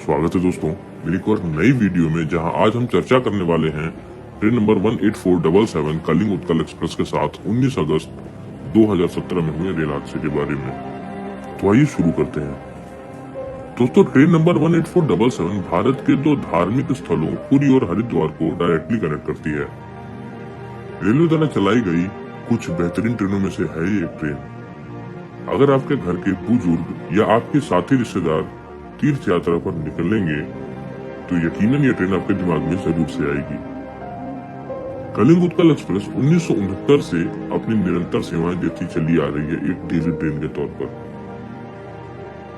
स्वागत है दोस्तों मेरी एक और नई वीडियो में, जहां आज हम चर्चा करने वाले हैं train number 18477 Kalinga Utkal express के साथ 19 अगस्त 2017 में हुए रेल हादसे के बारे में। तो आइए शुरू करते हैं। दोस्तों, ट्रेन नंबर 18477 भारत के दो धार्मिक स्थलों पुरी और हरिद्वार को डायरेक्टली कनेक्ट करती है। रेलवे द्वारा चलाई गई कुछ बेहतरीन ट्रेनों में से है ये एक ट्रेन। अगर आपके घर के बुजुर्ग या आपके साथी रिश्तेदार तीर्थ यात्रा पर निकलेंगे तो यकीनन ये ट्रेन आपके दिमाग में जरूर से आएगी। कलिंग उत्कल एक्सप्रेस 1969 से अपनी निरंतर सेवाएं देती चली आ रही है एक डेली ट्रेन के तौर पर।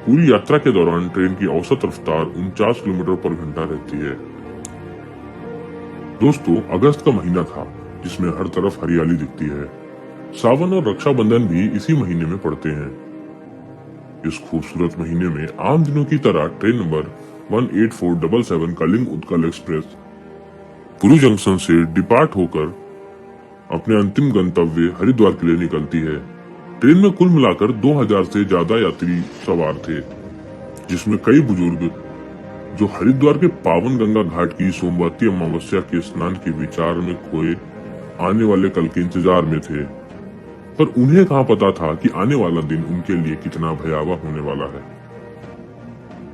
पूरी यात्रा के दौरान ट्रेन की औसत रफ्तार 49 किलोमीटर पर घंटा रहती है। दोस्तों, अगस्त का महीना था जिसमें हर तरफ हरियाली दिखती है। सावन और रक्षाबंधन भी इसी महीने में पड़ते हैं। इस खूबसूरत महीने में आम दिनों की तरह train number 18477 Kalinga Utkal express Puri junction से डिपार्ट होकर अपने अंतिम गंतव्य हरिद्वार के लिए निकलती है। ट्रेन में कुल मिलाकर 2000 से ज्यादा यात्री सवार थे, जिसमें कई बुजुर्ग जो हरिद्वार के पावन गंगा घाट की सोमवती अमावस्या के स्नान के विचार में खोए आने वाले कल के इंतजार में थे। पर उन्हें कहां पता था कि आने वाला दिन उनके लिए कितना भयावह होने वाला है।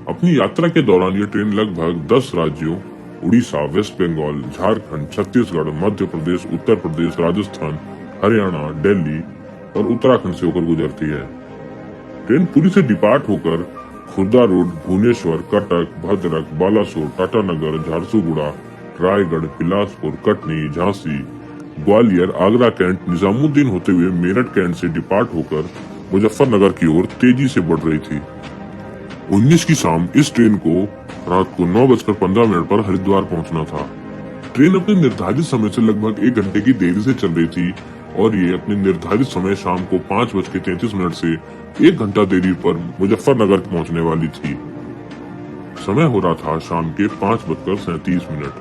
अपनी यात्रा के दौरान ये ट्रेन लगभग 10 राज्यों उड़ीसा, वेस्ट बंगाल, झारखंड, छत्तीसगढ़, मध्य प्रदेश, उत्तर प्रदेश, राजस्थान, हरियाणा, दिल्ली और उत्तराखंड से होकर गुजरती है। ट्रेन पुरी से डिपार्ट होकर खुर्दा रोड, भुवनेश्वर, कटक, भद्रक, बालासोर, टाटानगर, झारसुगुड़ा, रायगढ़, बिलासपुर, कटनी, झांसी, ग्वालियर, आगरा कैंट, निजामुद्दीन होते हुए मेरठ कैंट से डिपार्ट होकर मुजफ्फरनगर की ओर तेजी से बढ़ रही थी। 19 की शाम इस ट्रेन को रात को 9:15 पर हरिद्वार पहुंचना था। ट्रेन अपने निर्धारित समय से लगभग 1 घंटे की देरी से चल रही थी और ये अपने निर्धारित समय शाम को 5:33 से 1 घंटा देरी पर मुजफ्फरनगर पहुंचने वाली थी। समय हो रहा था शाम के 5:37।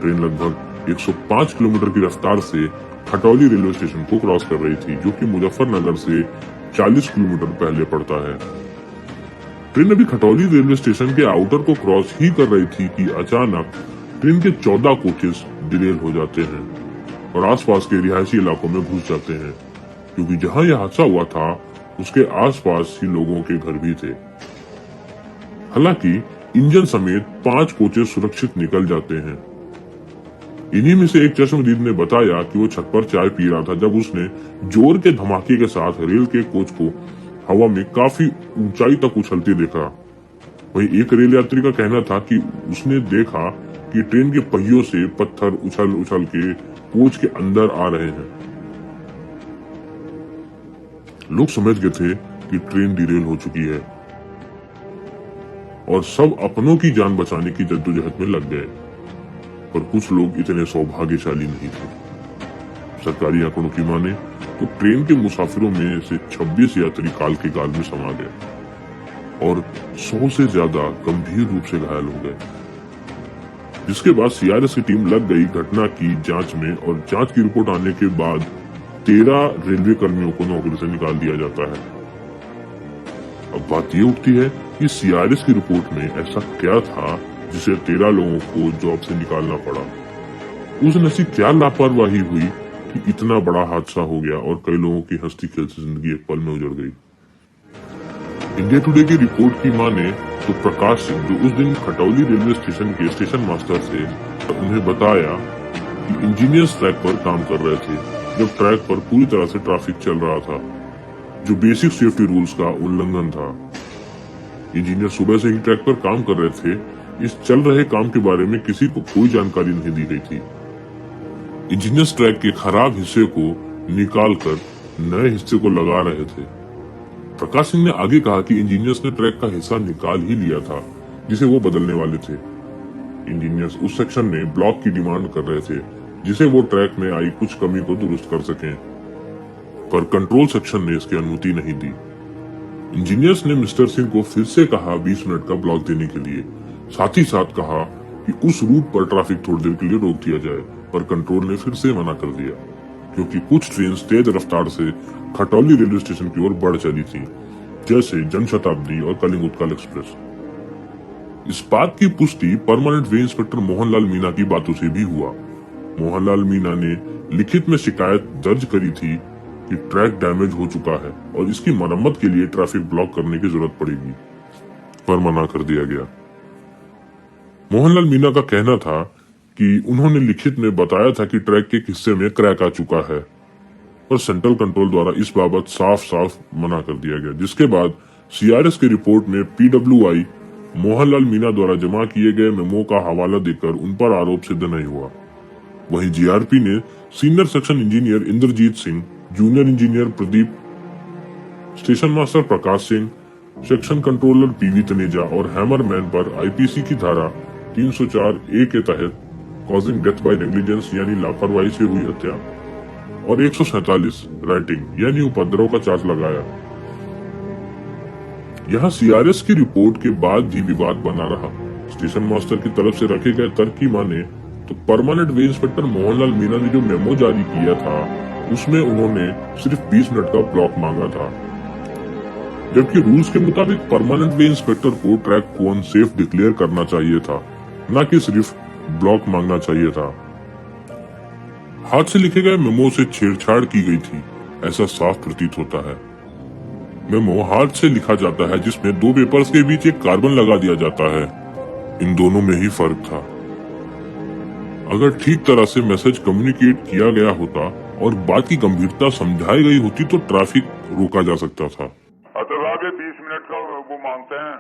ट्रेन लगभग 105 किलोमीटर की रफ्तार से खटौली रेलवे स्टेशन को क्रॉस कर रही थी, जो कि मुजफ्फरनगर से 40 किलोमीटर पहले पड़ता है। ट्रेन अभी खटौली रेलवे स्टेशन के आउटर को क्रॉस ही कर रही थी कि अचानक ट्रेन के 14 कोचेस डिरेल हो जाते हैं और आसपास के रिहायशी इलाकों में घुस जाते हैं, क्योंकि जहां यह हादसा हुआ था उसके आसपास ही लोगों के घर भी थे। हालांकि इंजन समेत 5 कोचेस सुरक्षित निकल जाते हैं। इन्हीं में से एक चश्मदीद ने बताया कि वो छत पर चाय पी रहा था जब उसने जोर के धमाके के साथ रेल के कोच को हवा में काफी ऊंचाई तक उछलते देखा। वहीं एक रेल यात्री का कहना था कि उसने देखा कि ट्रेन के पहियों से पत्थर उछल उछल के कोच के अंदर आ रहे हैं। लोग समझ गए थे कि ट्रेन डिरेल हो चुकी है और सब अपनों की जान बचाने की जद्दोजहद में लग गए। पर कुछ लोग इतने सौभाग्यशाली नहीं थे। सरकारी आंकड़ों की माने तो ट्रेन के मुसाफिरों में से 26 यात्री काल के गाल में समा गए और 100 से ज्यादा गंभीर रूप से घायल हो गए, जिसके बाद सीआरएस की टीम लग गई घटना की जांच में और जांच की रिपोर्ट आने के बाद 13 रेलवे कर्मियों को नौकरी से निकाल दिया जाता है। अब बात ये उठती है कि सीआरएस की रिपोर्ट में ऐसा क्या था जिसे 13 लोगों को जॉब से निकालना पड़ा। उस दिन ऐसी क्या लापरवाही हुई कि इतना बड़ा हादसा हो गया और कई लोगों की हंसती खेलती जिंदगी एक पल में उजड़ गई। इंडिया टुडे की रिपोर्ट की माने तो प्रकाश सिंह, जो उस दिन खटौली रेलवे स्टेशन के स्टेशन मास्टर थे, उन्हें बताया कि इंजीनियर्स ट्रैक पर काम कर रहे थे जब ट्रैक पर पूरी तरह से ट्रैफिक चल रहा था, जो बेसिक सेफ्टी रूल्स का उल्लंघन था। इंजीनियर सुबह से ही ट्रैक पर काम कर रहे थे। इस चल रहे काम के बारे में किसी को कोई जानकारी नहीं दी गई थी। इंजीनियर्स ट्रैक के खराब हिस्से को निकालकर नए हिस्से को लगा रहे थे। प्रकाश सिंह ने आगे कहा कि इंजीनियर्स ने ट्रैक का हिस्सा निकाल ही लिया था जिसे वो बदलने वाले थे। इंजीनियर्स उस सेक्शन में ब्लॉक की डिमांड कर रहे थे जिसे वो ट्रैक में आई कुछ कमी को दुरुस्त कर सकें, पर कंट्रोल सेक्शन ने इसकी अनुमति नहीं दी। इंजीनियर्स ने मिस्टर सिंह को फिर से कहा 20 मिनट का ब्लॉक देने के लिए। साथ ही साथ कहा कि उस रूट पर ट्रैफिक थोड़ी देर के लिए रोक दिया जाए, पर कंट्रोल ने फिर से मना कर दिया क्योंकि कुछ ट्रेन तेज रफ्तार से खटौली रेलवे स्टेशन की ओर बढ़ चली थी, जैसे जनशताब्दी और कलिंग उत्कल एक्सप्रेस। इस बात की पुष्टि परमानेंट वे इंस्पेक्टर मोहनलाल मीना की बातों से भी हुआ। मोहनलाल मीना ने लिखित में शिकायत दर्ज करी थी कि ट्रैक डैमेज हो चुका है और इसकी मरम्मत के लिए ट्रैफिक ब्लॉक करने की जरूरत पड़ेगी, पर मना कर दिया गया। मोहनलाल मीना का कहना था कि उन्होंने लिखित में बताया था कि ट्रैक के एक हिस्से में क्रैक आ चुका है, पर सेंट्रल कंट्रोल द्वारा इस बाबत साफ साफ मना कर दिया गया, जिसके बाद सीआरएस की रिपोर्ट में पीडब्ल्यूआई मोहनलाल मीना द्वारा जमा किए गए मेमो का हवाला देकर उन पर आरोप सिद्ध नहीं हुआ। वहीं जीआरपी ने senior section engineer Indrajit Singh, junior engineer Pradeep, station master Prakash Singh, section controller PV Taneja और हैमरमैन पर आईपीसी की धारा 304A के तहत कॉजिंग डेथ बाय नेग्लिजेंस यानी लापरवाही से हुई हत्या और 147 राइटिंग यानी उपद्रव का चार्ज लगाया। यहाँ सीआरएस की रिपोर्ट के बाद भी विवाद बना रहा। स्टेशन मास्टर की तरफ से रखे गए तर्क की माने तो परमानेंट वे इंस्पेक्टर मोहनलाल मीना ने जो मेमो जारी किया था उसमें उन्होंने सिर्फ 20 मिनट का ब्लॉक मांगा था, जबकि रूल्स के मुताबिक परमानेंट वे इंस्पेक्टर को ट्रैक को अनसेफ डिक्लेयर करना चाहिए था, न कि सिर्फ ब्लॉक मांगना चाहिए था। हाथ से लिखे गए मेमो से छेड़छाड़ की गई थी, ऐसा साफ प्रतीत होता है। मेमो हाथ से लिखा जाता है जिसमें दो पेपर्स के बीच एक कार्बन लगा दिया जाता है। इन दोनों में ही फर्क था। अगर ठीक तरह से मैसेज कम्युनिकेट किया गया होता और बात की गंभीरता समझाई गई होती तो ट्रैफिक रोका जा सकता था। अच्छा आगे 20 मिनट का वो मांगते हैं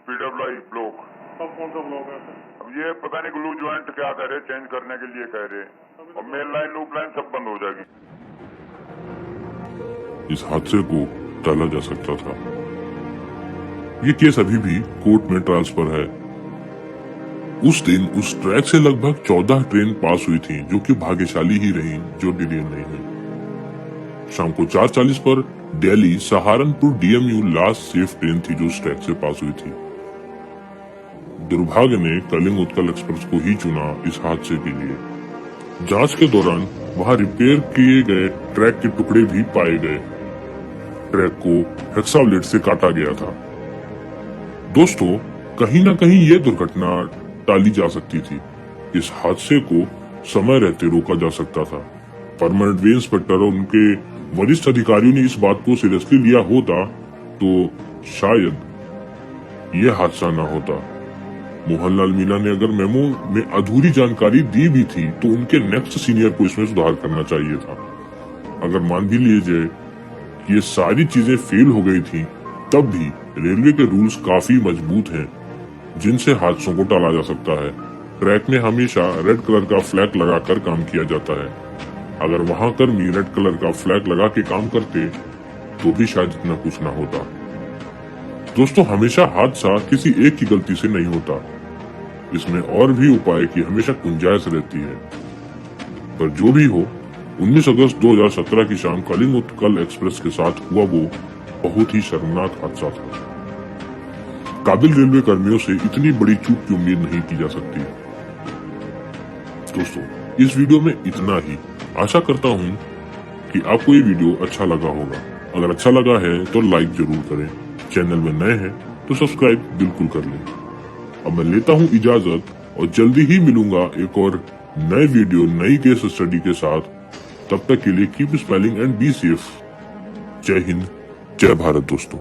पीडब्ल्यूआई ब्लॉक। सब कौन सा ब्लॉक है? अब ये पता नहीं ग्लू ज्वाइंट क्या कह रहे, चेंज करने के लिए कह रहे, और मेन लाइन लूप लाइन सब बंद हो जाएगी। इस हादसे को टाला जा सकता था। ये केस अभी भी कोर्ट में ट्रांसफर है। उस दिन उस ट्रैक से लगभग 14 ट्रेन पास हुई थी, जो कि भाग्यशाली ही रही जो डिले नहीं हुई। शाम को 4:40 पर Delhi Saharanpur DMU last safe train थी जो उस ट्रैक से पास हुई थी। दुर्भाग्य ने कलिंग उत्कल एक्सप्रेस को ही चुना इस हादसे के लिए। जांच के दौरान वहां रिपेयर किए गए ट्रैक के टुकड़े भी पाए गए। ट्रैक को हेक्साब्लेड से काटा गया था। दोस्तों, कहीं ना कहीं यह दुर्घटना टाली जा सकती थी। इस हादसे को समय रहते रोका जा सकता था। परमानेंट वे इंस्पेक्टर और उनके वरिष्ठ अधिकारियों ने इस बात को सीरियसली लिया होता तो शायद यह हादसा न होता। मोहनलाल मीना ने अगर मेमो में अधूरी जानकारी दी भी थी तो उनके नेक्स्ट सीनियर को इसमें सुधार करना चाहिए था। अगर मान भी लीजिए कि ये सारी चीजें फेल हो गई थी, तब भी रेलवे के रूल्स काफी मजबूत हैं जिनसे हादसों को टाला जा सकता है। ट्रैक में हमेशा रेड कलर का फ्लैग लगाकर काम किया जाता है। अगर वहां कर्मी रेड कलर का फ्लैग लगा के काम करते तो भी शायद इतना कुछ ना होता। दोस्तों, हमेशा हादसा किसी एक की गलती से नहीं होता। इसमें और भी उपाय की हमेशा गुंजाइश रहती है। पर जो भी हो, 19 अगस्त 2017 की शाम कलिंग उत्कल एक्सप्रेस के साथ हुआ वो बहुत ही शर्मनाक हादसा था। काबिल रेलवे कर्मियों से इतनी बड़ी चूक की उम्मीद नहीं की जा सकती। दोस्तों, इस वीडियो में इतना ही। आशा करता हूँ कि आपको ये वीडियो अच्छा लगा होगा। अगर अच्छा लगा है तो लाइक जरूर करें। चैनल में नए हैं तो सब्सक्राइब बिल्कुल कर लें। अब मैं लेता हूँ इजाजत और जल्दी ही मिलूंगा एक और नए वीडियो नई केस स्टडी के साथ। तब तक के लिए keep smiling and be safe. जय हिंद, जय भारत दोस्तों।